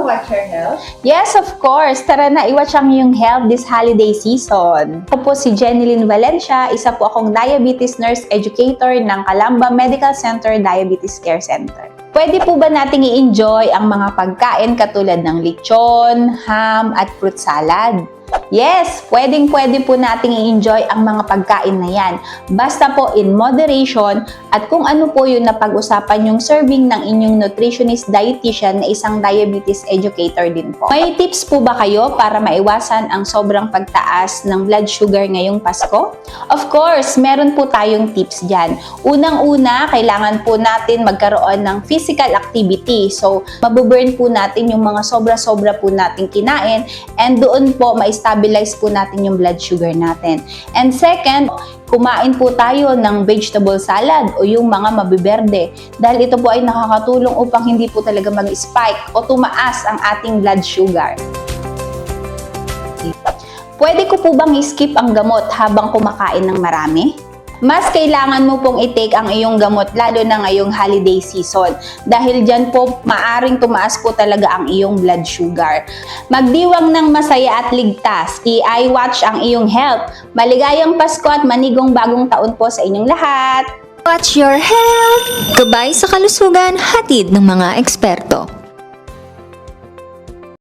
watch your health? Yes, of course. Tara na, i-watch ang iyong health this holiday season. Ako po si Jenilyn Valencia, isa po akong diabetes nurse educator ng Calamba Medical Center Diabetes Care Center. Pwede po ba nating i-enjoy ang mga pagkain katulad ng lechon, ham, at fruit salad? Yes, pwedeng-pwede po nating i-enjoy ang mga pagkain na yan. Basta po in moderation at kung ano po yung napag-usapan yung serving ng inyong nutritionist dietitian na isang diabetes educator din po. May tips po ba kayo para maiwasan ang sobrang pagtaas ng blood sugar ngayong Pasko? Of course, meron po tayong tips dyan. Unang-una, kailangan po natin magkaroon ng physical activity. So, mabuburn po natin yung mga sobra-sobra po natin kinain and doon po ma-stabilize po natin yung blood sugar natin. And second, kumain po tayo ng vegetable salad o yung mga mabiberde dahil ito po ay nakakatulong upang hindi po talaga mag-spike o tumaas ang ating blood sugar. Pwede ko po bang i-skip ang gamot habang kumakain ng marami? Mas kailangan mo pong i-take ang iyong gamot lalo na ngayong holiday season dahil dyan po maaring tumaas po talaga ang iyong blood sugar. Magdiwang ng masaya at ligtas. I-watch ang iyong health. Maligayang Pasko at manigong bagong taon po sa inyong lahat. Watch your health! Gabay sa kalusugan, hatid ng mga eksperto.